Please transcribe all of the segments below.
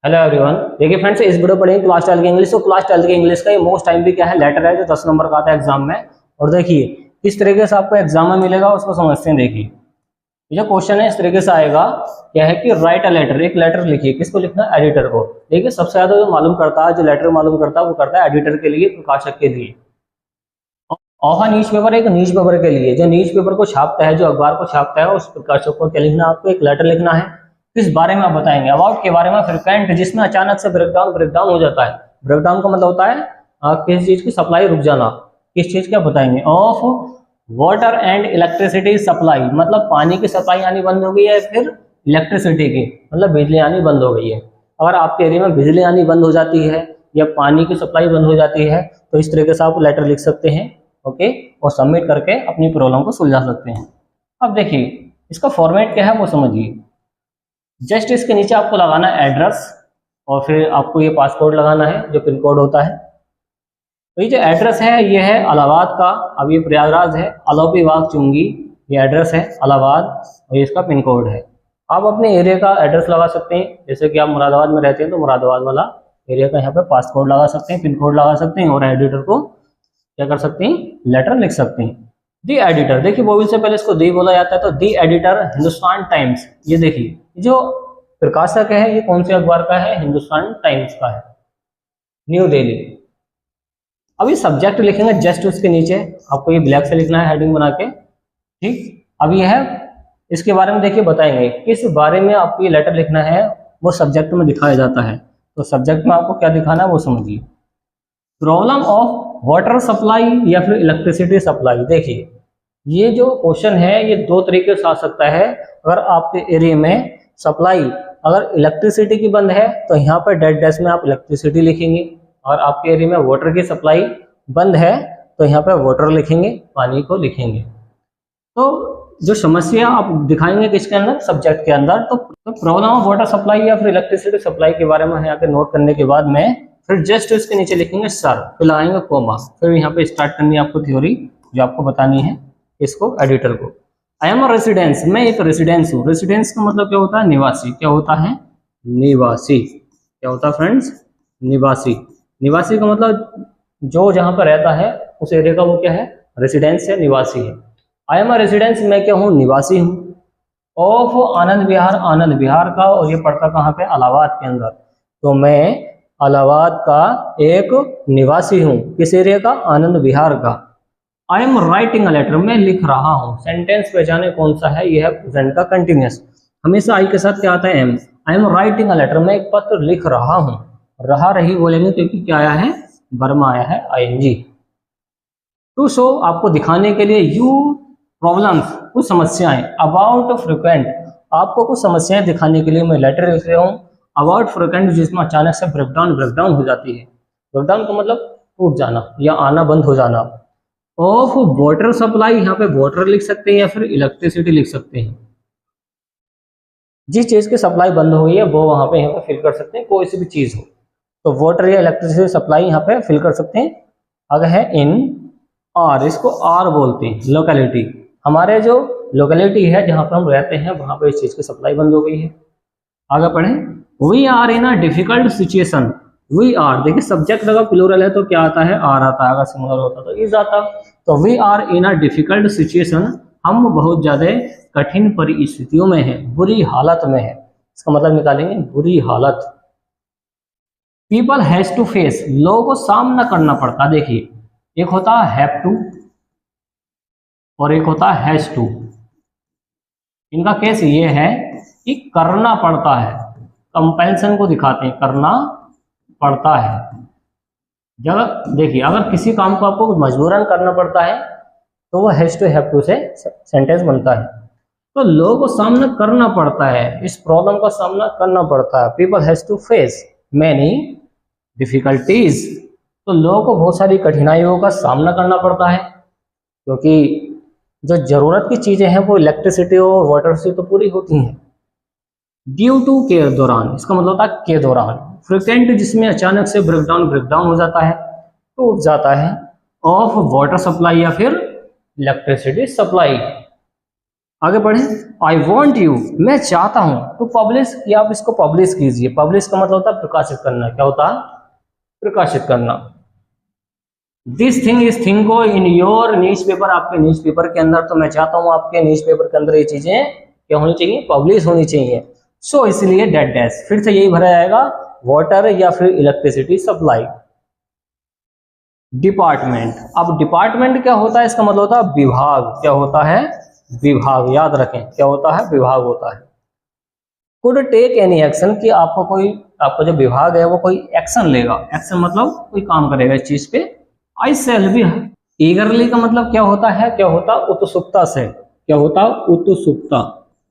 Hello everyone. देखिए friends, इस video पढ़ेंगे क्लास 12 की इंग्लिश। तो क्लास 12 की इंग्लिश का ये मोस्ट टाइम भी क्या है, लेटर है जो 10 नंबर का आता है एग्जाम में। और देखिए किस तरीके से आपको एग्जाम में मिलेगा उसको समझते हैं। देखिए ये जो क्वेश्चन है इस तरीके से आएगा, क्या है कि राइट अ लेटर, एक लेटर लिखिए। किसको लिखना है? एडिटर को। देखिए सबसे ज्यादा जो मालूम करता है, जो लेटर मालूम करता है वो करता है एडिटर के लिए, प्रकाशक के लिए। और न्यूज पेपर एक न्यूज पेपर के लिए, जो न्यूज पेपर को छापता है, जो अखबार को छापता है, उस प्रकाशक को क्या लिखना है? आपको एक लेटर लिखना है। किस बारे में आप बताएंगे? अबाउट के बारे में। फ्रिक्वेंट, जिसमें अचानक से ब्रेकडाउन हो जाता है। ब्रेकडाउन का मतलब होता है किसी चीज की सप्लाई रुक जाना। किस चीज का बताएंगे? Of water and electricity supply, मतलब पानी की सप्लाई आनी बंद हो गई है, फिर इलेक्ट्रिसिटी की मतलब बिजली आनी बंद हो गई है। अगर आपके एरिया में बिजली आनी बंद हो जाती है या पानी की सप्लाई बंद हो जाती है तो इस तरीके से आप लेटर लिख सकते हैं। ओके, और सबमिट करके अपनी प्रॉब्लम को सुलझा सकते हैं। अब देखिए इसका फॉर्मेट क्या है वो समझिए। जस्ट इसके नीचे आपको लगाना है एड्रेस, और फिर आपको ये पासकोड लगाना है जो पिन कोड होता है। तो ये जो एड्रेस है ये है इलाहाबाद का, अब ये प्रयागराज है, आलोपी बाग चुंगी, ये एड्रेस है इलाहाबाद, और ये इसका पिन कोड है। आप अपने एरिया का एड्रेस लगा सकते हैं, जैसे कि आप मुरादाबाद में रहते हैं तो मुरादाबाद वाला एरिया का यहाँ पे पासकोड लगा सकते हैं, पिन कोड लगा सकते हैं, और एडिटर को क्या कर सकते हैं? लेटर लिख सकते हैं। दी एडिटर, देखिए मोबाइल से पहले इसको दी बोला जाता है, तो दी एडिटर हिंदुस्तान टाइम्स। ये देखिए जो प्रकाशक है ये कौन से अखबार का है? हिंदुस्तान टाइम्स का है, न्यू दिल्ली। अब ये सब्जेक्ट लिखेंगे जस्ट उसके नीचे, आपको ये ब्लैक से लिखना है हेडिंग बना के। ठीक, अब ये है इसके बारे में देखिए बताएंगे किस बारे में आपको ये लेटर लिखना है, वो सब्जेक्ट में दिखाया जाता है। तो सब्जेक्ट में आपको क्या दिखाना है वो समझिए। प्रॉब्लम ऑफ वाटर सप्लाई या फिर इलेक्ट्रिसिटी सप्लाई। देखिए ये जो क्वेश्चन है ये दो तरीके से आ सकता है। अगर आपके एरिया में सप्लाई, अगर इलेक्ट्रिसिटी की बंद है तो यहाँ पर डेड डैश में आप इलेक्ट्रिसिटी लिखेंगे, और आपके एरिया में वाटर की सप्लाई बंद है तो यहाँ पर वाटर लिखेंगे, पानी को लिखेंगे। तो जो समस्या आप दिखाएंगे किसके अंदर? सब्जेक्ट के अंदर। तो प्रॉब्लम ऑफ वाटर सप्लाई या फिर इलेक्ट्रिसिटी सप्लाई के बारे में यहाँ पे नोट करने के बाद में फिर जस्ट इसके नीचे लिखेंगे सर, फिर लगाएंगे कोमा, फिर यहाँ पे स्टार्ट करनी है आपको थ्योरी जो आपको बतानी है इसको एडिटर को। आई एम अ रेसिडेंस, मैं एक रेसिडेंस हूँ। रेसिडेंस का मतलब क्या होता है? निवासी। क्या होता है? निवासी। क्या होता है फ्रेंड्स? निवासी। निवासी का मतलब जो जहाँ पर रहता है उस एरिया का वो क्या है? रेसिडेंस है, निवासी है। आई एम अ रेसिडेंस, मैं क्या हूँ? निवासी हूँ। ऑफ आनंद विहार, आनंद विहार का, और ये पड़ता कहाँ पे? इलाहाबाद के अंदर। तो मैं इलाहाबाद का एक निवासी हूँ। किस एरिया का? आनंद विहार का। I am writing a letter, मैं लिख रहा हूँ। सेंटेंस पहचाने कौन सा है? यह है प्रेजेंट का कंटिन्यूअस। हमेशा आई के साथ क्या आता है? Am. I am writing a letter, मैं एक पत्र लिख रहा हूँ। रहा रही बोलेंगे क्योंकि क्या आया है? वर्मा आया है, आईएनजी। टू शो, आपको दिखाने के लिए। यू प्रॉब्लम्स, कुछ समस्याएं। अबाउट फ्रिक्वेंट, आपको कुछ समस्याएं दिखाने के लिए मैं लेटर लिख रहा हूँ। अबाउट फ्रिक्वेंट, जिसमें अचानक से ब्रेकडाउन हो जाती है। ब्रेकडाउन का मतलब टूट जाना या आना बंद हो जाना। ऑफ वाटर सप्लाई, यहाँ पे वाटर लिख सकते हैं या फिर इलेक्ट्रिसिटी लिख सकते हैं। जिस चीज की सप्लाई बंद हो गई है वो वहां पे यहाँ पे फिल कर सकते हैं, कोई सी भी चीज हो तो वाटर या इलेक्ट्रिसिटी सप्लाई यहाँ पे फिल कर सकते हैं। अगर है इन आर, इसको आर बोलते हैं, लोकेलिटी। हमारे जो लोकेलिटी है जहाँ पर हम रहते हैं वहां पर इस चीज की सप्लाई बंद हो गई है। आगे पढ़ें। We are in a difficult situation. We are, देखिए सब्जेक्ट अगर प्लूरल है तो क्या आता है? आर आता है। अगर सिंगुलर होता तो इज आता। तो we are in a difficult situation, हम बहुत ज्यादा कठिन परिस्थितियों में है, बुरी हालत में है। इसका मतलब निकालेंगे बुरी हालत। पीपल हैज टू फेस, लोगों को सामना करना पड़ता। देखिए एक होता है हैव टू और एक होता है हैज टू। इनका केस ये है कि करना पड़ता है, कंपेंशन को दिखाते हैं, करना पड़ता है। जब देखिए अगर किसी काम को आपको मजबूरन करना पड़ता है तो वो हैज टू हैव टू से सेंटेंस बनता है। तो लोगों को सामना करना पड़ता है, इस प्रॉब्लम का सामना करना पड़ता है। People has to face many difficulties, तो लोगों को बहुत सारी कठिनाइयों का सामना करना पड़ता है, क्योंकि जो जरूरत की चीजें हैं वो इलेक्ट्रिसिटी और वाटर से तो पूरी होती हैं। ड्यू टू, के दौरान, इसका मतलब होता है के दौरान। फ्रिक्वेंट, जिसमें अचानक से ब्रेकडाउन हो जाता है, टूट जाता है। ऑफ वाटर सप्लाई या फिर इलेक्ट्रिसिटी सप्लाई। आगे बढ़े। आई वॉन्ट यू, मैं चाहता हूं टू पब्लिश, कि आप इसको पब्लिश कीजिए। पब्लिश का मतलब होता है प्रकाशित करना। क्या होता है? प्रकाशित करना। दिस थिंग, इस थिंग को इन योर न्यूज पेपर, आपके न्यूज पेपर के अंदर। तो मैं चाहता हूं आपके न्यूज पेपर के अंदर ये चीजें क्या होनी चाहिए? पब्लिश होनी चाहिए। सो इसलिए डेट डैश, फिर से यही भरा जाएगा, वाटर या फिर इलेक्ट्रिसिटी सप्लाई। डिपार्टमेंट, अब डिपार्टमेंट क्या होता है? इसका मतलब होता है विभाग। क्या होता है? विभाग। याद रखें, क्या होता है? विभाग होता है। कुड टेक एनी एक्शन, कि आपको कोई, आपका जो विभाग है वो कोई एक्शन लेगा। एक्शन मतलब कोई काम करेगा इस चीज पे। आई सेल बी ईगरली का मतलब क्या होता है? क्या होता? उत्सुकता से। क्या होता? उत्सुकता।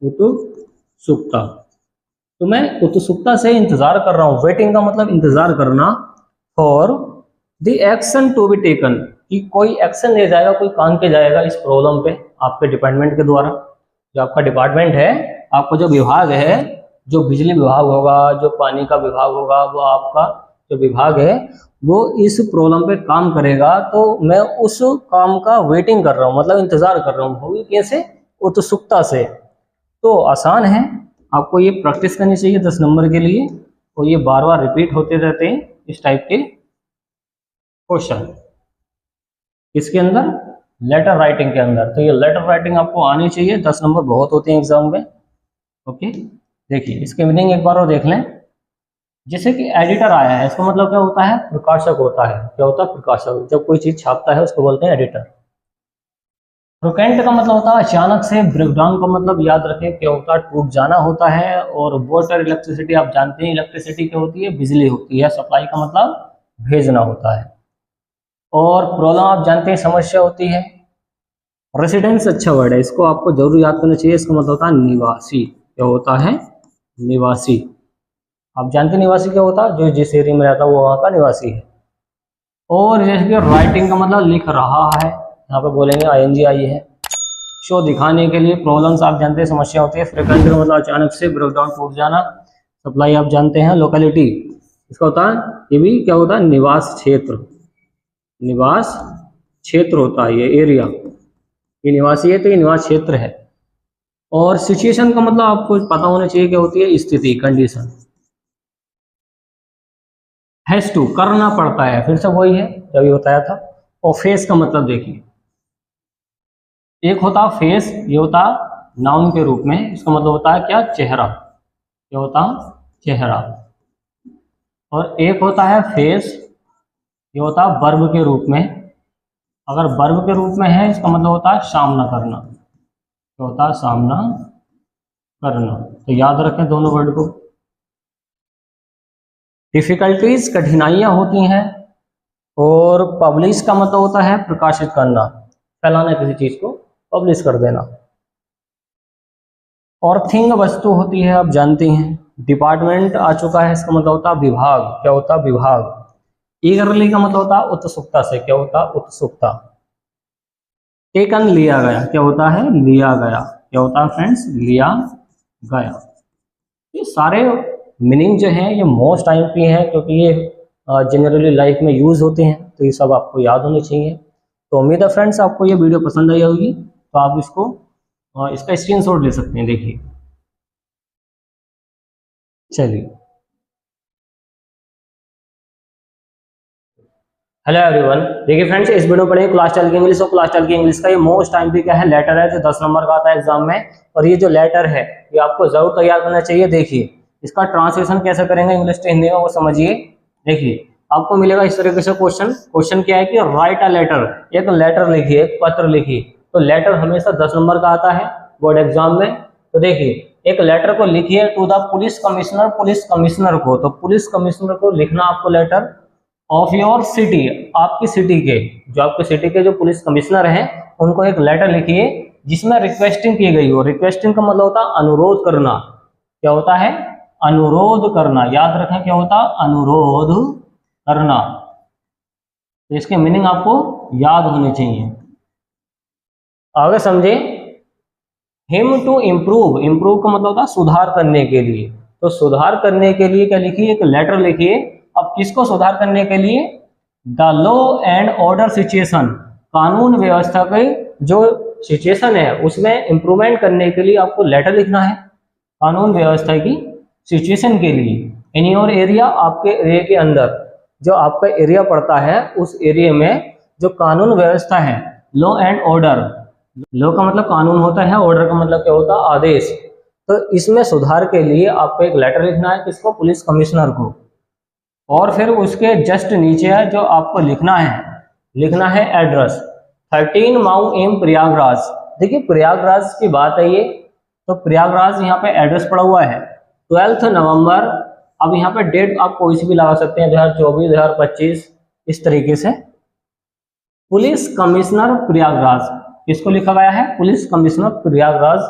उत्सुकता। तो मैं उत्सुकता से इंतजार कर रहा हूं। वेटिंग का मतलब इंतजार करना। For the action to be taken, कि कोई एक्शन ले जाएगा, कोई काम किया जाएगा इस प्रॉब्लम पे आपके डिपार्टमेंट के द्वारा। जो आपका डिपार्टमेंट है, आपका जो विभाग है, जो बिजली विभाग होगा, जो पानी का विभाग होगा, वो आपका जो विभाग है वो इस प्रॉब्लम पे काम करेगा। तो मैं उस काम का वेटिंग कर रहा हूँ, मतलब इंतजार कर रहा हूँ। होगी कैसे? उत्सुकता से। तो आसान है, आपको ये प्रैक्टिस करनी चाहिए 10 नंबर के लिए। और ये बार बार रिपीट होते रहते हैं इस टाइप के क्वेश्चन। इसके अंदर लेटर राइटिंग के अंदर, तो ये लेटर राइटिंग आपको आनी चाहिए। 10 नंबर बहुत होते हैं एग्जाम में। ओके, देखिए इसके मीनिंग एक बार और देख लें। जैसे कि एडिटर आया है, इसका मतलब क्या होता है? प्रकाशक होता है। क्या होता है? प्रकाशक। जब कोई चीज छापता है उसको बोलते हैं एडिटर। फ्रिक्वेंट का मतलब होता है अचानक से। ब्रेकडाउन का मतलब याद रखें क्या होता है? टूट जाना होता है। और वाटर इलेक्ट्रिसिटी, आप जानते हैं इलेक्ट्रिसिटी क्या होती है? बिजली होती है। सप्लाई का मतलब भेजना होता है। और प्रॉब्लम आप जानते हैं समस्या होती है। रेसिडेंस अच्छा वर्ड है, इसको आपको जरूर याद करना चाहिए। इसका मतलब होता है निवासी। क्या होता है? निवासी। आप जानते हैं निवासी क्या होता है? जो जिस एरिया में रहता है वो वहाँ का निवासी है। और जैसे कि राइटिंग का मतलब लिख रहा है, यहाँ पे बोलेंगे आईएनजी आई है। शो दिखाने के लिए। प्रॉब्लम्स आप जानते हैं समस्या होती है। फ्रिक्वेंट का मतलब अचानक से, ब्रेकडाउन टूट जाना। सप्लाई आप जानते हैं लोकेलिटी, इसका होता है, ये भी क्या होता है? निवास क्षेत्र। निवास क्षेत्र होता है ये एरिया। ये निवासी है तो ये निवास क्षेत्र है। और सिचुएशन का मतलब आपको पता होना चाहिए क्या होती है? स्थिति, कंडीशन। हैज टू, करना पड़ता है, फिर से वही है जो भी बताया था। और फेस का मतलब देखिए, एक होता फेस, ये होता नाउन के रूप में। इसका मतलब होता है क्या? चेहरा। क्या होता? चेहरा। और एक होता है फेस, ये होता वर्ब के रूप में। अगर वर्ब के रूप में है, इसका मतलब होता है सामना करना। क्या होता है? सामना करना। तो याद रखें दोनों वर्ड को। डिफिकल्टीज, कठिनाइयां होती हैं। और पब्लिश का मतलब होता है प्रकाशित करना, फैलाना, किसी चीज को पब्लिश कर देना। और थिंग वस्तु होती है, आप जानते हैं। डिपार्टमेंट आ चुका है, इसका मतलब होता है विभाग। क्या होता है? विभाग। ईगरली का मतलब होता है उत्सुकता से। क्या होता है? उत्सुकता। टेकन, लिया गया। क्या होता है? लिया गया। क्या होता है फ्रेंड्स? लिया गया। ये सारे मीनिंग जो हैं ये मोस्ट आईएमपी हैं, क्योंकि ये जनरली लाइफ में यूज होते हैं। तो ये सब आपको याद होने चाहिए। तो उम्मीद है फ्रेंड्स आपको ये वीडियो पसंद आई होगी। तो आप इसको इसका स्क्रीनशॉट ले सकते हैं। देखिए, चलिए। हेलो एवरीवन, देखिए फ्रेंड्स, इस वीडियो पढ़ेंगे क्लास 12 की इंग्लिश। और क्लास 12 की इंग्लिश का ये मोस्ट टाइम भी क्या है? लेटर है, जो 10 नंबर का आता है एग्जाम में। और ये जो लेटर है ये आपको जरूर तैयार करना चाहिए। देखिए इसका ट्रांसलेशन कैसे करेंगे इंग्लिश से हिंदी में, वो समझिए। देखिए आपको मिलेगा इस तरीके से क्वेश्चन। क्वेश्चन क्या है कि राइट अ लेटर, एक लेटर लिखिए, एक पत्र लिखिए। तो लेटर हमेशा 10 नंबर का आता है बोर्ड एग्जाम में। तो देखिए एक लेटर को लिखिए to the police commissioner, police commissioner को। तो पुलिस कमिश्नर को लिखना आपको लेटर ऑफ योर सिटी, आपकी सिटी के, जो आपके सिटी के जो पुलिस कमिश्नर हैं उनको एक लेटर लिखिए जिसमें रिक्वेस्टिंग की गई हो। रिक्वेस्टिंग का मतलब होता है अनुरोध करना। क्या होता है? अनुरोध करना। याद रखें क्या होता? अनुरोध करना। तो इसके मीनिंग आपको याद होने चाहिए। आगे समझे। हिम टू इम्प्रूव, इम्प्रूव का मतलब होता है सुधार करने के लिए। तो सुधार करने के लिए क्या लिखिए? एक लेटर लिखिए। अब किसको सुधार करने के लिए? The law and order situation, कानून व्यवस्था के जो सिचुएशन है उसमें इम्प्रूवमेंट करने के लिए आपको लेटर लिखना है कानून व्यवस्था की सिचुएशन के लिए। इन योर एरिया, आपके एरिया के अंदर जो आपका एरिया पड़ता है उस एरिया में जो कानून व्यवस्था है, लॉ एंड ऑर्डर, लॉ का मतलब कानून होता है, ऑर्डर का मतलब क्या होता है, आदेश। तो इसमें सुधार के लिए आपको एक लेटर लिखना है, किसको, पुलिस कमिश्नर को। और फिर उसके जस्ट नीचे है जो आपको लिखना है एड्रेस 13 माउ एम प्रयागराज। देखिए प्रयागराज की बात है ये, तो प्रयागराज यहाँ पे एड्रेस पड़ा हुआ है 12 नवंबर। अब यहाँ पे डेट आप कोई सी भी लगा सकते हैं, 2024, 2025, इस तरीके से। पुलिस कमिश्नर प्रयागराज, किसको लिखा गया है, पुलिस कमिश्नर प्रयागराज,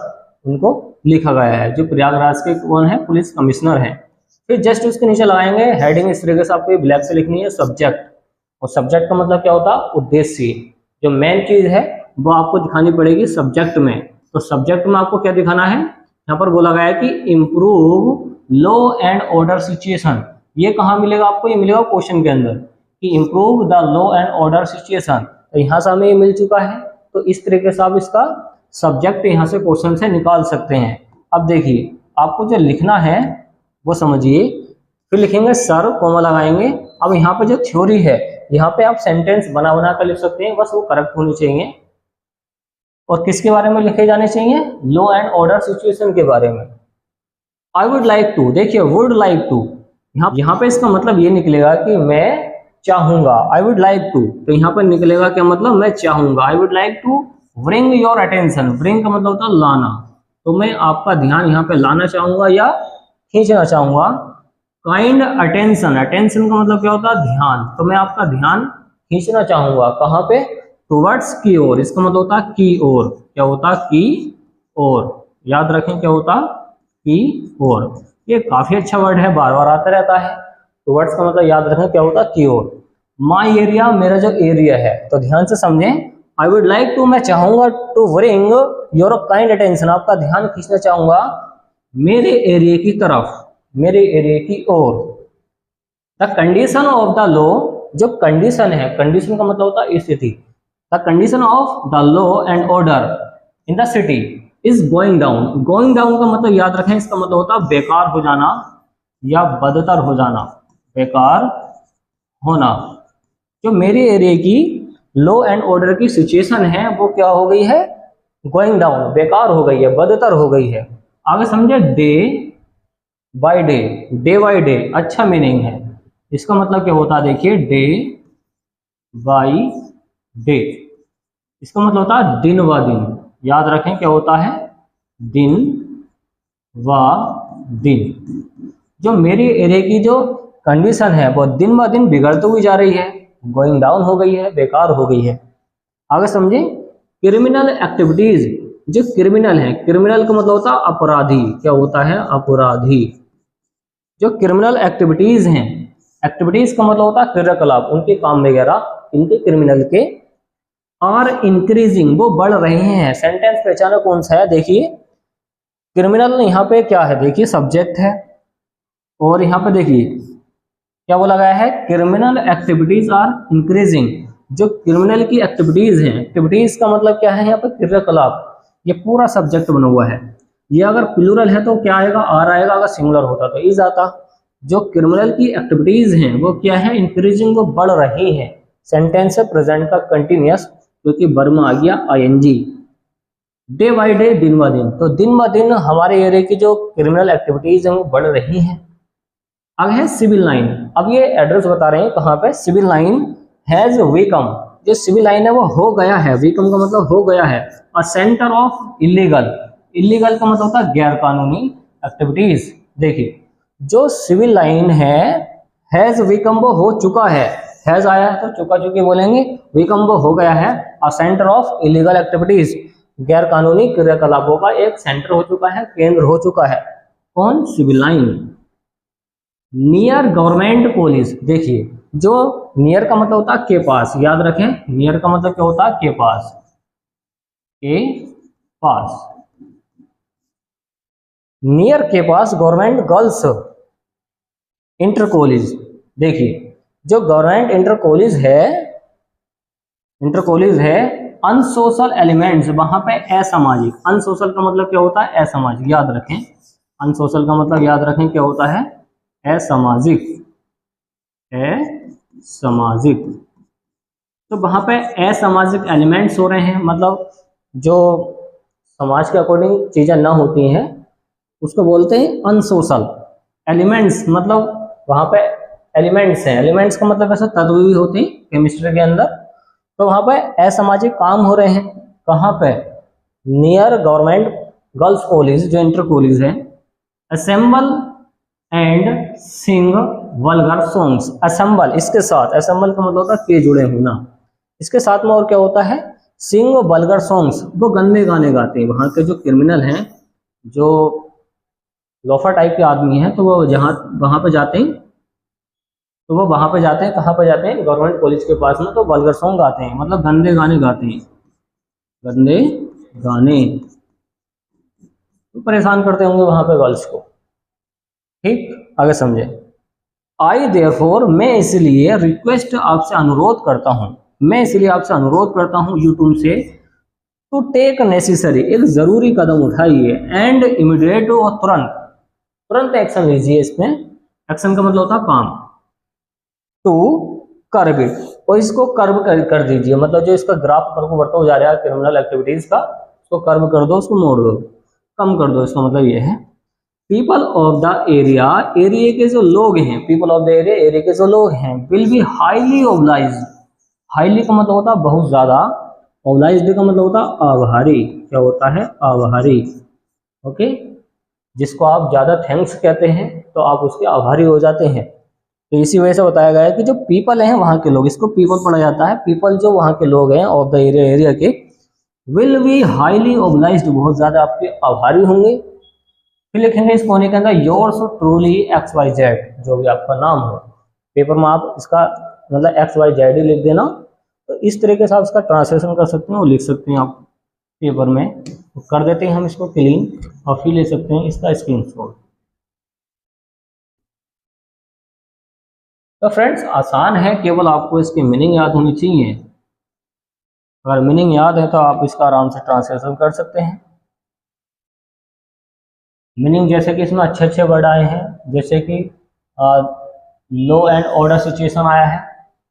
उनको लिखा गया है, जो प्रयागराज के कौन है, पुलिस कमिश्नर है। फिर जस्ट उसके नीचे लगाएंगे हेडिंग, इस तरीके से आपको ब्लैक से लिखनी है, सब्जेक्ट। और सब्जेक्ट का मतलब क्या होता है, उद्देश्य। जो मेन चीज है वो आपको दिखानी पड़ेगी सब्जेक्ट में। तो सब्जेक्ट में आपको क्या दिखाना है, यहाँ पर बोला गया है कि improve law and order situation. ये कहाँ मिलेगा आपको, ये मिलेगा क्वेश्चन के अंदर कि improve the law and order situation. तो यहाँ से हमें ये मिल चुका है, तो इस तरीके से आप इसका सब्जेक्ट यहाँ से क्वेश्चन से निकाल सकते हैं। अब देखिए आपको जो लिखना है वो समझिए, फिर लिखेंगे सर, कोमा लगाएंगे। अब यहाँ पे जो थ्योरी है, यहाँ पे आप सेंटेंस बना बना कर लिख सकते हैं, बस वो करेक्ट होनी चाहिए। और किसके बारे में लिखे जाने चाहिए, लॉ एंड ऑर्डर सिचुएशन के बारे में। आई वुड लाइक टू, देखिए वुड लाइक टू, यहाँ पे इसका मतलब ये निकलेगा कि मैं चाहूंगा। आई वुड लाइक टू, तो यहाँ पर निकलेगा क्या मतलब, मैं चाहूंगा। I would like to bring your attention, bring का मतलब होता है लाना, तो मैं आपका ध्यान यहाँ पे लाना चाहूंगा या खींचना चाहूंगा। काइंड अटेंशन, अटेंशन का मतलब क्या होता है, ध्यान, तो मैं आपका ध्यान खींचना चाहूंगा, कहाँ पे, टुवर्ड्स, की ओर। इसका मतलब होता है की ओर, क्या होता है, की ओर। याद रखें क्या होता है, की ओर। ये काफी अच्छा वर्ड है, बार बार आता रहता है। टुवर्ड्स का मतलब याद रखें क्या होता है, की ओर। माई एरिया, मेरा जो एरिया है, तो ध्यान से समझें। आई वुड लाइक टू, मैं चाहूंगा, to bring your kind attention, आपका ध्यान खींचना चाहूंगा मेरे एरिया की तरफ, मेरे एरिया की ओर। The condition of the law, जो कंडीशन है, कंडीशन का मतलब होता है स्थिति। The condition of the law and order in the city is going down. Going down का मतलब याद रखें, इसका मतलब होता है बेकार हो जाना या बदतर हो जाना, बेकार होना। जो मेरे एरिया की लॉ एंड ऑर्डर की सिचुएशन है वो क्या हो गई है, गोइंग डाउन, बेकार हो गई है, बदतर हो गई है। आगे समझे, day by day, day by day अच्छा मीनिंग है। इसका मतलब क्या होता है, देखिए डे बाय डे, इसका मतलब होता है दिन व दिन। याद रखें क्या होता है, दिन व दिन। जो मेरी एरिया की जो कंडीशन है वो दिन ब दिन बिगड़ती हुई जा रही है, गोइंग डाउन हो गई है, बेकार हो गई है। आगे समझे, क्रिमिनल एक्टिविटीज, जो क्रिमिनल है, क्रिमिनल का मतलब होता है अपराधी, क्या होता है, अपराधी। जो क्रिमिनल एक्टिविटीज हैं, एक्टिविटीज का मतलब होता है क्रियाकलाप, उनके काम वगैरह, इनके क्रिमिनल के, आर इंक्रीजिंग, वो बढ़ रहे हैं। सेंटेंस पहचाना कौन सा है, देखिए क्रिमिनल यहाँ पे क्या है, देखिए सब्जेक्ट है, और यहाँ पे देखिए क्या बोला गया है, क्रिमिनल एक्टिविटीज आर इंक्रीजिंग। जो क्रिमिनल की एक्टिविटीज हैं, एक्टिविटीज का मतलब क्या है, यहाँ पे क्रियाकलाप, ये पूरा सब्जेक्ट बना हुआ है। ये अगर प्लूरल है तो क्या आएगा, आर आएगा, अगर सिंगुलर होता तो इज आता। जो क्रिमिनल की एक्टिविटीज हैं वो क्या है, इंक्रीजिंग, वो बढ़ रही है। सेंटेंस है प्रेजेंट का कंटिन्यूअस, क्योंकि वर्ब में आ गया आईएनजी। डे बाय डे, दिन ब दिन, तो दिन ब दिन हमारे एरिया की जो क्रिमिनल एक्टिविटीज हैं वो बढ़ रही हैं। आगे है सिविल लाइन। अब ये एड्रेस बता रहे हैं कहाँ पे, सिविल लाइन हैज वीकम, जो सिविल लाइन है वो हो गया है, वीकम का मतलब हो गया है, और सेंटर ऑफ इलीगल, इलीगल का मतलब होता है गैर कानूनी एक्टिविटीज। देखिए जो सिविल लाइन है, हैज वीकम, वो हो चुका है, हैज आया है तो चुका चुकी बोलेंगे, वीकम वो हो गया है, और सेंटर ऑफ इलीगल एक्टिविटीज, गैर कानूनी क्रियाकलापों का एक सेंटर हो चुका है, केंद्र हो चुका है। कौन, civil line. Near government police, देखिए जो नियर का मतलब होता है के पास, याद रखें नियर का मतलब क्या होता है, के पास, के पास, नियर के पास गवर्नमेंट गर्ल्स इंटर कॉलेज। देखिए जो गवर्नमेंट इंटर कॉलेज है अनसोशल एलिमेंट्स, वहां पे असामाजिक, अनसोशल का मतलब क्या होता है, असामाजिक, याद रखें, अनसोशल का मतलब याद रखें क्या होता है, असामाजिक, असामाजिक। तो वहां पे असामाजिक एलिमेंट्स हो रहे हैं, मतलब जो समाज के अकॉर्डिंग चीजें ना होती हैं उसको बोलते हैं अनसोशल। एलिमेंट्स मतलब वहां पे एलिमेंट्स हैं, एलिमेंट्स का मतलब ऐसा तत्व भी होते हैं केमिस्ट्री के अंदर। तो वहां पे असामाजिक काम हो रहे हैं, कहाँ पे, नियर गवर्नमेंट गर्ल्स कॉलेज, जो इंटर कॉलेज है, assemble and Singh vulgar songs. Assemble, इसके साथ, असेंबल का मतलब होता है के जुड़े होना, इसके साथ में और क्या होता है, सिंग वल्गर सॉन्ग्स, वो गंदे गाने गाते हैं। वहां के जो क्रिमिनल हैं, जो लोफर टाइप के आदमी हैं, तो वो जहाँ वहां पे जाते हैं, तो वो वहां पे जाते हैं, कहाँ पे जाते हैं, गवर्नमेंट कॉलेज के पास में, तो वल्गर सॉन्ग गाते हैं, मतलब गंदे गाने गाते हैं, गंदे गाने, तो परेशान करते होंगे वहां पे गर्ल्स को। ठीक, आगे समझे। आई देयरफॉर, मैं इसलिए रिक्वेस्ट, आपसे अनुरोध करता हूँ, मैं इसलिए आपसे अनुरोध करता हूँ यू तुमसे, टू टेक नेसेसरी, एक जरूरी कदम उठाइए, एंड इमीडिएट, और तुरंत, तुरंत एक्शन लीजिए इसमें। एक्शन का मतलब होता है काम। टू कर्ब इट, और इसको कर्ब कर दीजिए, मतलब जो इसका ग्राफ ऊपर को बढ़ता हो जा रहा है क्रिमिनल एक्टिविटीज का, उसको कर्ब कर दो, उसको मोड़ दो, कम कर दो, इसका मतलब ये है। People of the area, area के जो लोग हैं, people of the area, area के जो लोग हैं, will be highly obliged, highly का मतलब होता है बहुत ज्यादा, ओबलाइज्ड का मतलब होता है आभारी, क्या होता है, आभारी। ओके, जिसको आप ज्यादा थैंक्स कहते हैं तो आप उसके आभारी हो जाते हैं। तो इसी वजह से बताया गया है कि जो पीपल हैं वहाँ के लोग, इसको पीपल पढ़ा जाता है, पीपल जो वहाँ के लोग हैं ऑफ द एरिया, एरिया के, विल बी हाईली ओबलाइज्ड, बहुत ज्यादा आपके आभारी होंगे। फिर लिखेंगे इस कोने के अंदर, yours truly x y z, जो भी आपका नाम हो, पेपर में आप इसका मतलब एक्स वाई जेड ही लिख देना। तो इस तरीके से आप इसका ट्रांसलेशन कर सकते हैं और लिख सकते हैं आप पेपर में। तो कर देते हैं हम इसको क्लीन, और फिर ले सकते हैं इसका स्क्रीनशॉट। तो फ्रेंड्स आसान है, केवल आपको इसकी मीनिंग याद होनी चाहिए। अगर मीनिंग याद है तो आप इसका आराम से ट्रांसलेशन कर सकते हैं। मीनिंग जैसे कि इसमें अच्छे अच्छे वर्ड आए हैं, जैसे कि लॉ एंड ऑर्डर सिचुएशन आया है,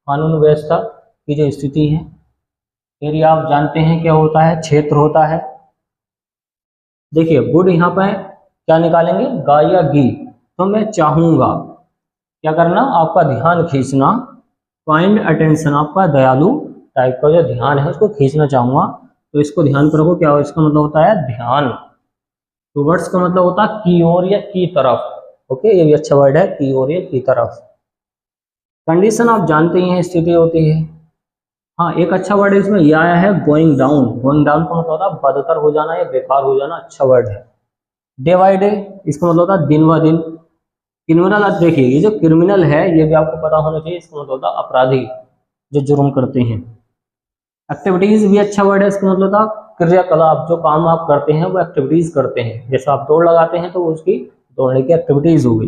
कानून व्यवस्था की जो स्थिति है। एरिया आप जानते हैं क्या होता है, क्षेत्र होता है। देखिए गुड यहाँ पे क्या निकालेंगे, गाय या घी, तो मैं चाहूंगा, क्या करना, आपका ध्यान खींचना, काइंड अटेंशन, आपका दयालु टाइप का जो ध्यान है उसको खींचना चाहूंगा। तो इसको ध्यान पर रखो, क्या हो, इसका मतलब होता है ध्यान। टूवर्ड्स का मतलब होता है की ओर या की तरफ। ओके, ये भी अच्छा वर्ड है, की ओर या की तरफ। कंडीशन आप जानते ही हैं, स्थिति होती है। हाँ, एक अच्छा वर्ड है इसमें ये आया है, गोइंग डाउन। गोइंग डाउन का मतलब होता है बदतर हो जाना या बेकार हो जाना, अच्छा वर्ड है। डे बाई डे, इसका मतलब होता है दिन ब दिन। क्रिमिनल, आप देखिए ये जो क्रिमिनल है ये भी आपको पता होना चाहिए, इसका मतलब होता है अपराधी, जो जुर्म करते हैं। एक्टिविटीज भी अच्छा वर्ड है, इसका मतलब था क्रियाकलाप, जो काम आप करते हैं वो एक्टिविटीज करते हैं, जैसे आप दौड़ लगाते हैं तो उसकी दौड़ने की एक्टिविटीज हो गई।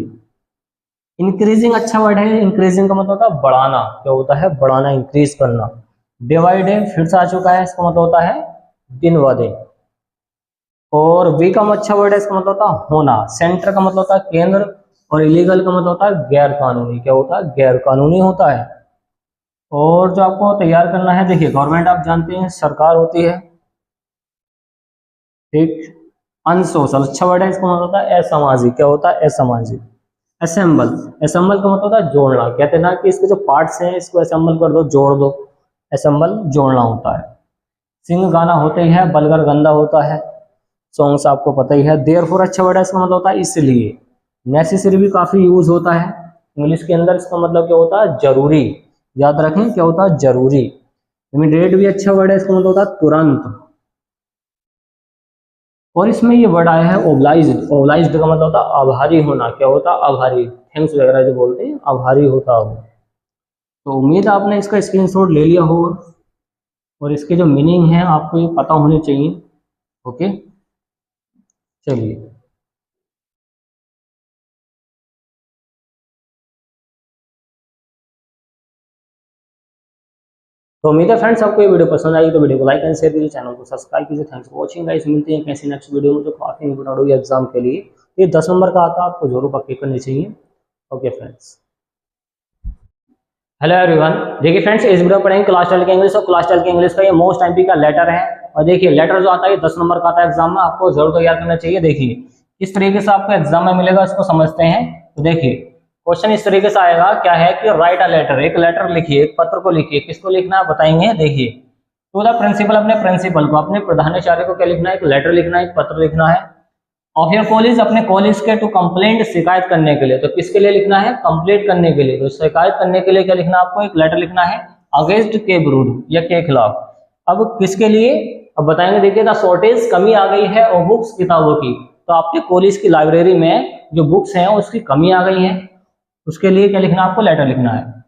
इंक्रीजिंग अच्छा वर्ड है, इंक्रीजिंग का मतलब होता है बढ़ाना, क्या होता है, बढ़ाना, इंक्रीज करना। डे बाई डे फिर से आ चुका है, इसका मतलब होता है दिन व दिन। और वी का अच्छा वर्ड है, इसका मतलब होता है होना। सेंटर का मतलब होता है केंद्र, और इलीगल का मतलब होता है गैर कानूनी, क्या होता है, गैर कानूनी होता है। और जो आपको तैयार करना है, देखिए गवर्नमेंट आप जानते हैं सरकार होती है, ठीक। अनसोशल अच्छा वर्ड है, इसका मतलब होता है असामाजिक, क्या होता है, असामाजिक। असेंबल, असेंबल का मतलब होता है जोड़ना, कहते हैं ना कि इसके जो पार्ट्स हैं इसको असेंबल कर दो, जोड़ दो, असेंबल जोड़ना होता है। सिंग गाना होते ही है, बलगर गंदा होता है, सॉन्ग्स आपको पता ही है। देयरफॉर अच्छा वर्ड है, इसका मतलब होता है इसलिए। नेसेसरी भी काफी यूज होता है इंग्लिश के अंदर, इसका मतलब क्या होता है, जरूरी, याद रखें क्या होता है, जरूरी। इमीडिएट भी अच्छा वर्ड है, इसका मतलब होता है तुरंत। और इसमें ये वर्ड आया है ओब्लाइज्ड, ओब्लाइज्ड का मतलब होता है आभारी होना, क्या होता है, आभारी, थैंक्स वगैरह जो बोलते हैं, आभारी होता हो। तो उम्मीद है आपने इसका स्क्रीनशॉट ले लिया होगा, और इसके जो मीनिंग है आपको ये पता होने चाहिए। ओके, चलिए। तो उम्मीद है फ्रेंड्स आपको ये वीडियो पसंद आई, तो वीडियो को लाइक एंड शेयर कीजिए, चैनल को सब्सक्राइब कीजिए। थैंक्स फॉर वॉचिंग गाइस, मिलते हैं कैसे नेक्स्ट वीडियो में जो काफी इंपोर्टेंट होगी एग्जाम के लिए। ये 10 नंबर का आता है, आपको जरूर पक्की करनी चाहिए। Okay friends, hello everyone. देखिए फ्रेंड्स, इस वीडियो में पढ़ेंगे क्लास 12 के इंग्लिश, और क्लास 12 के इंग्लिश का ये मोस्ट एमपी का लेटर है। और देखिए लेटर जो आता है 10 नंबर का आता है एग्जाम में, आपको जरूर तैयार करना चाहिए। देखिए किस तरीके से आपको एग्जाम में मिलेगा इसको समझते हैं। तो देखिए क्वेश्चन इस तरीके से आएगा, क्या है कि राइट अ लेटर, एक लेटर लिखिए, एक पत्र को लिखिए। किसको लिखना है बताएंगे। देखिए टू द प्रिंसिपल, अपने प्रिंसिपल को, अपने प्रधानाचार्य को क्या लिखना है, एक लेटर लिखना है, एक पत्र लिखना है। ऑफ योर कॉलेज, अपने कॉलेज के, टू कंप्लेंट, शिकायत करने के लिए। तो किसके लिए लिखना है, कंप्लेंट करने के लिए। तो शिकायत करने के लिए क्या लिखना है आपको, एक लेटर लिखना है अगेंस्ट के विरुद्ध या के खिलाफ। अब किसके लिए, अब बताएंगे। देखिए द शॉर्टेज, कमी आ गई है और बुक्स, किताबों की। तो आपके कॉलेज की लाइब्रेरी में जो बुक्स हैं उसकी कमी आ गई है, उसके लिए क्या लिखना है आपको, लेटर लिखना है।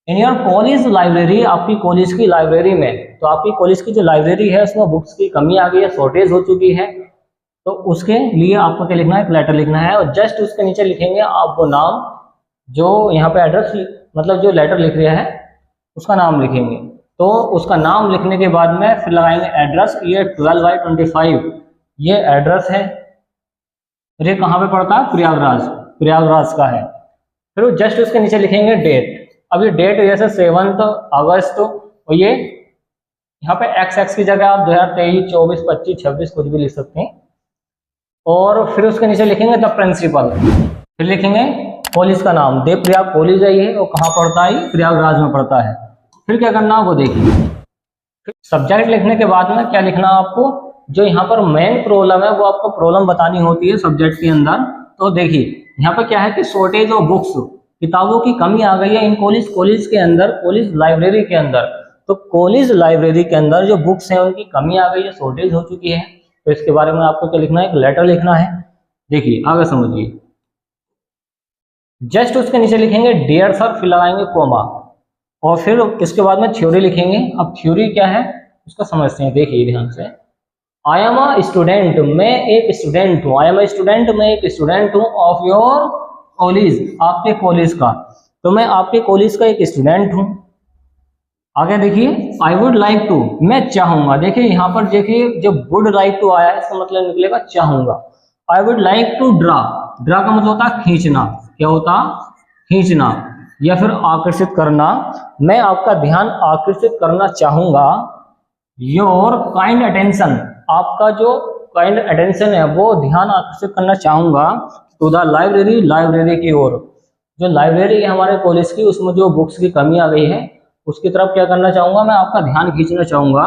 इन योर कॉलेज लाइब्रेरी, आपकी कॉलेज की लाइब्रेरी में, तो आपकी कॉलेज की जो लाइब्रेरी है उसमें बुक्स की कमी आ गई है, शॉर्टेज हो चुकी है। तो उसके लिए आपको क्या लिखना है, एक लेटर लिखना है। और जस्ट उसके नीचे लिखेंगे आप वो नाम, जो यहाँ पे एड्रेस, मतलब जो लेटर लिख रहा है उसका नाम लिखेंगे। तो उसका नाम लिखने के बाद में फिर लगाएंगे एड्रेस। ये 12/25 ये एड्रेस है। ये कहाँ पे पड़ता है, प्रयागराज, प्रयागराज का है। फिर जस्ट उसके नीचे लिखेंगे डेट। अब ये डेट जैसे 7 अगस्त, और ये यहाँ पे एक्स की जगह आप 2023, 24, 25, 26 कुछ भी लिख सकते हैं। और फिर उसके नीचे लिखेंगे द प्रिंसिपल। फिर लिखेंगे कॉलेज का नाम, देवप्रयाग कॉलेज है ये, और कहाँ पड़ता है, प्रयागराज में पड़ता है। फिर क्या करना वो देखिए। सब्जेक्ट लिखने के बाद में क्या लिखना आपको, जो यहाँ पर मेन प्रॉब्लम है वो आपको प्रॉब्लम बतानी होती है सब्जेक्ट के अंदर। तो देखिए यहाँ पर क्या है कि शॉर्टेज ऑफ बुक्स, किताबों की कमी आ गई है इन कॉलेज, कॉलेज के अंदर, कॉलेज लाइब्रेरी के अंदर। तो कॉलेज लाइब्रेरी के अंदर जो बुक्स हैं उनकी कमी आ गई है, शॉर्टेज हो चुकी है। तो इसके बारे में आपको क्या लिखना है, एक लेटर लिखना है। देखिए आगे समझिए। जस्ट उसके नीचे लिखेंगे डियर सर, फिर लगाएंगे कोमा, और फिर इसके बाद में थ्योरी लिखेंगे। अब थ्योरी क्या है उसको समझते हैं, देखिए ध्यान से। आई एम अ स्टूडेंट, मैं एक स्टूडेंट हूँ। आई एम अ स्टूडेंट, मैं एक स्टूडेंट हूँ। ऑफ योर कॉलेज, आपके कॉलेज का। तो मैं आपके कॉलेज का एक स्टूडेंट हूँ। आगे देखिए, आई वुड लाइक टू, मैं चाहूंगा। देखिए यहाँ पर देखिए जो वुड लाइक टू आया है इसका मतलब निकलेगा चाहूंगा। I would like to draw, draw का मतलब होता है खींचना। क्या होता, खींचना या फिर आकर्षित करना। मैं आपका ध्यान आकर्षित करना चाहूंगा। योर काइंड अटेंशन, आपका जो काइंड अटेंशन है वो ध्यान आकर्षित करना चाहूंगा टू द लाइब्रेरी, लाइब्रेरी की ओर। जो लाइब्रेरी है हमारे कॉलेज की, उसमें जो बुक्स की कमी आ गई है उसकी तरफ क्या करना चाहूंगा, मैं आपका ध्यान खींचना चाहूंगा।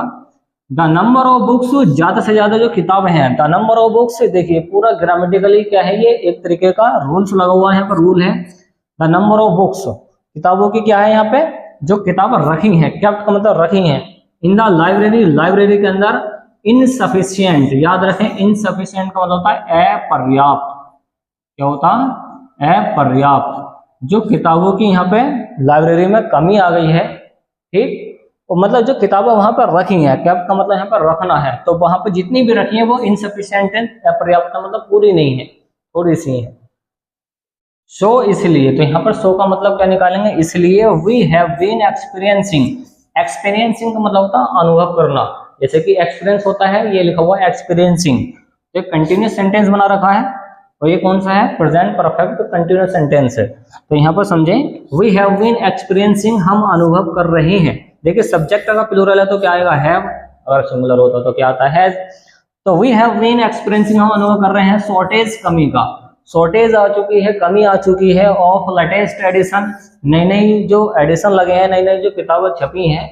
द नंबर ऑफ बुक्स, ज्यादा से ज्यादा जो किताबें हैं। द नंबर ऑफ बुक्स, देखिए पूरा ग्रामेटिकली क्या है, ये एक तरीके का रूल्स लगा हुआ है, यहाँ पर रूल है। द नंबर ऑफ बुक्स, किताबों की क्या है यहाँ पे, जो किताबें रखी हैं, केप्ट का मतलब रखी हैं। इन द लाइब्रेरी, लाइब्रेरी के अंदर। इनसफिशियंट, याद रखें इनसफिशियंट का मतलब होता है अपर्याप्त। क्या होता है, अपर्याप्त। जो किताबों की यहाँ पे लाइब्रेरी में कमी आ गई है, ठीक, मतलब जो किताबें वहां पर रखी हैं, कैप का मतलब यहाँ पर रखना है, तो वहां पर जितनी भी रखी है वो इनसफिशिएंट है, अपर्याप्त का मतलब पूरी नहीं है, थोड़ी सी है। सो इसलिए, तो यहाँ पर सो का मतलब क्या निकालेंगे, इसलिए we have been experiencing. Experiencing का मतलब होता है अनुभव करना, जैसे कि एक्सपीरियंस होता है, ये लिखा हुआ है एक्सपीरियंसिंग। तो कंटिन्यूस सेंटेंस बना रखा है, और ये कौन सा है, प्रेजेंट परफेक्ट कंटिन्यूस सेंटेंस है। तो यहाँ पर समझें, वी हैव बीन एक्सपीरियंसिंग, हम अनुभव कर रहे हैं। देखिए सब्जेक्ट अगर प्लूरल है तो क्या आएगा, हैव, अगर सिंगुलर होता तो क्या आता है, हैज। तो वी हैव बीन एक्सपीरियंसिंग, हम अनुभव कर रहे हैं शॉर्टेज, कमी का। शॉर्टेज आ चुकी है, कमी आ चुकी है ऑफ लेटेस्ट एडिशन, नई नई जो एडिशन लगे हैं, नई नई जो किताबें छपी हैं,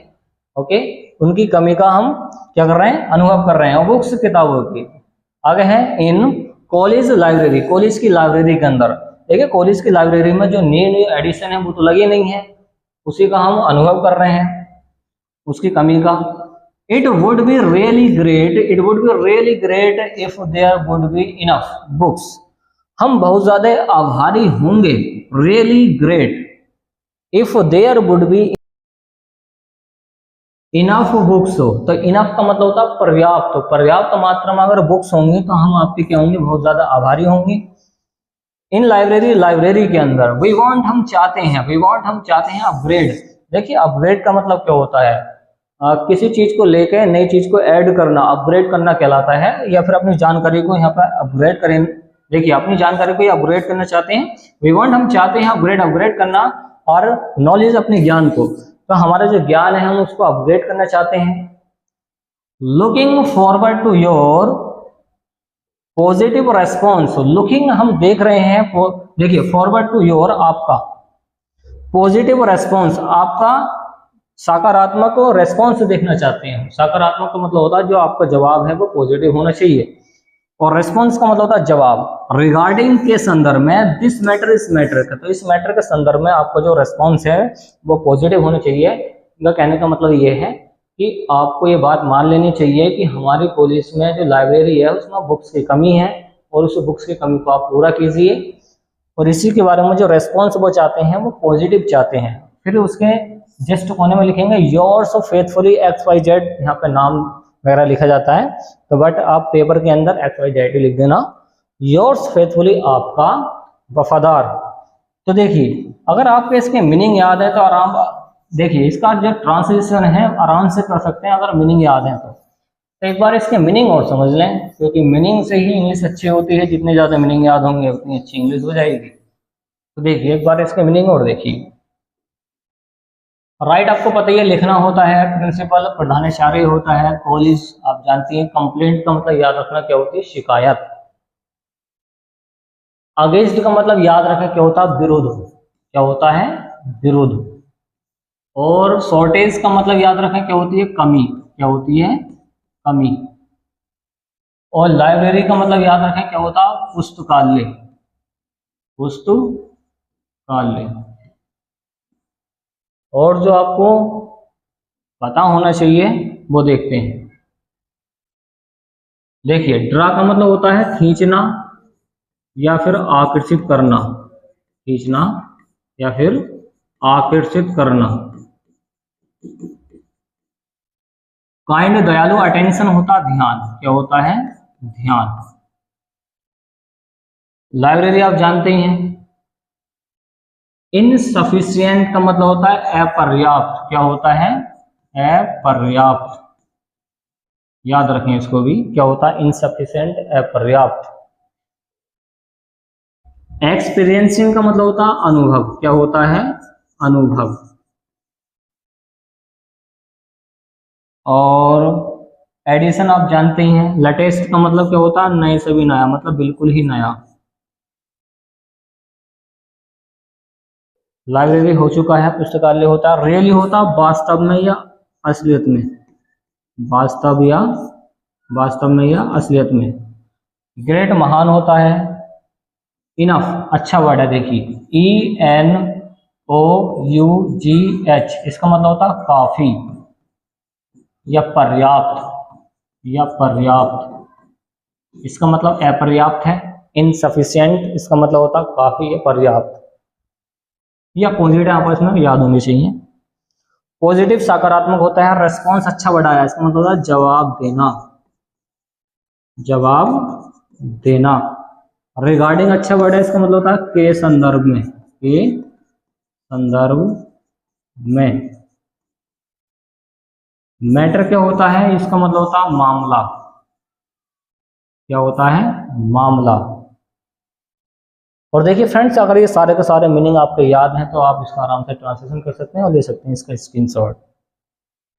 ओके, उनकी कमी का हम क्या कर रहे हैं, अनुभव कर रहे हैं, बुक्स, किताबों की। आगे है इन कॉलेज लाइब्रेरी, कॉलेज की लाइब्रेरी के अंदर। देखिए कॉलेज की लाइब्रेरी में जो न्यू एडिशन है वो तो लगी नहीं है, उसी का हम अनुभव कर रहे हैं, उसकी कमी का। It would be really great, it would be really great if there would be enough books, हम बहुत ज्यादा आभारी होंगे, really great if there would be enough books हो। तो इनफ का मतलब होता है पर्याप्त, तो पर्याप्त मात्रा में अगर बुक्स होंगी तो हम आपके क्या होंगे, बहुत ज्यादा आभारी होंगे। इन लाइब्रेरी, लाइब्रेरी के अंदर। वी वांट, हम चाहते हैं, वी वांट, हम चाहते हैं अपग्रेड, देखिए अपग्रेड का मतलब क्या होता है, किसी चीज को लेके नई चीज को ऐड करना अपग्रेड करना कहलाता है, या फिर अपनी जानकारी को यहाँ पर अपग्रेड करें। देखिए अपनी जानकारी को अपग्रेड करना चाहते हैं, वी वांट, हम चाहते हैं अपग्रेड करना, और नॉलेज अपने ज्ञान को, तो हमारा जो ज्ञान है हम उसको अपग्रेड करना चाहते हैं। Looking forward to your positive response, looking हम देख रहे हैं, देखिए फॉरवर्ड टू योर आपका पॉजिटिव रेस्पॉन्स, आपका सकारात्मक रेस्पॉन्स देखना चाहते हैं। सकारात्मक का मतलब होता है जो आपका जवाब है वो पॉजिटिव होना चाहिए, और रेस्पॉन्स का मतलब होता है जवाब। रिगार्डिंग के संदर्भ में, दिस मैटर इस मैटर का, तो इस मैटर के संदर्भ में आपका जो रेस्पॉन्स है वो पॉजिटिव होना चाहिए। इनका कहने का मतलब ये है कि आपको ये बात मान लेनी चाहिए कि हमारी कॉलेज में जो लाइब्रेरी है उसमें बुक्स की कमी है, और उस बुक्स की कमी को आप पूरा कीजिए, और इसी के बारे में जो रेस्पॉन्स वो चाहते हैं वो पॉजिटिव चाहते हैं। फिर उसके जस्ट कोने में लिखेंगे योर्स फेथफुली XYZ, यहाँ पे नाम वगैरह लिखा जाता है, तो बट आप पेपर के अंदर XYZ लिख देना, योर्स फेथफुली आपका वफादार। तो देखिए अगर आपको इसके मीनिंग याद है तो आराम, देखिए इसका जो ट्रांसलेशन है आराम से कर सकते हैं अगर मीनिंग याद है तो एक बार इसके मीनिंग और समझ लें, क्योंकि मीनिंग से ही इंग्लिश अच्छी होती है, जितने ज़्यादा मीनिंग याद होंगे उतनी अच्छी इंग्लिश हो जाएगी। तो देखिए एक बार इसके मीनिंग और देखिए। राइट आपको पता ही है लिखना होता है, प्रिंसिपल प्रधानाचार्य होता है, कॉलेज आप जानती हैं, कंप्लेंट का मतलब याद रखना क्या होती है, शिकायत। अगेंस्ट का मतलब याद रखें क्या होता है, विरोध, क्या होता है, विरोध। और शॉर्टेज का मतलब याद रखें क्या होती है, कमी, क्या होती है, कमी। और लाइब्रेरी का मतलब याद रखें क्या होता है, पुस्तकालय, पुस्तकालय। और जो आपको पता होना चाहिए वो देखते हैं। देखिए ड्रा का मतलब होता है खींचना या फिर आकर्षित करना, खींचना या फिर आकर्षित करना। काइंड दयालु, अटेंशन होता ध्यान, क्या होता है, ध्यान। लाइब्रेरी आप जानते ही हैं। इनसफिशिएंट का मतलब होता है अपर्याप्त, क्या होता है, अपर्याप्त। याद रखें इसको भी, क्या होता है, इनसफिशिएंट, अपर्याप्त। एक्सपीरियंसिंग का मतलब होता है अनुभव, क्या होता है, अनुभव। और एडिशन आप जानते ही हैं। लेटेस्ट का मतलब क्या होता है, नए से भी नया, मतलब बिल्कुल ही नया। लाइब्रेरी हो चुका है, पुस्तकालय होता है, रियली होता है वास्तव में या असलियत में, वास्तव में या असलियत में। ग्रेट महान होता है। इनफ अच्छा वर्ड है, देखिए ENOUGH, इसका मतलब होता है काफी या पर्याप्त, या पर्याप्त। इसका मतलब अपर्याप्त है। इनसफिशिएंट इसका मतलब होता है काफी या पर्याप्त। या पॉजिटिव आपको इसमें याद होनी चाहिए। पॉजिटिव सकारात्मक होता है। रेस्पॉन्स अच्छा बढ़ाया, इसका मतलब होता है जवाब देना, जवाब देना। रिगार्डिंग अच्छा वर्ड है, इसका मतलब होता है के संदर्भ में, के संदर्भ में। मैटर क्या होता है, इसका मतलब होता है मामला, क्या होता है, मामला। और देखिए फ्रेंड्स अगर ये सारे के सारे मीनिंग आपको याद हैं तो आप इसका आराम से ट्रांसलेशन कर सकते हैं और ले सकते हैं इसका स्क्रीनशॉट।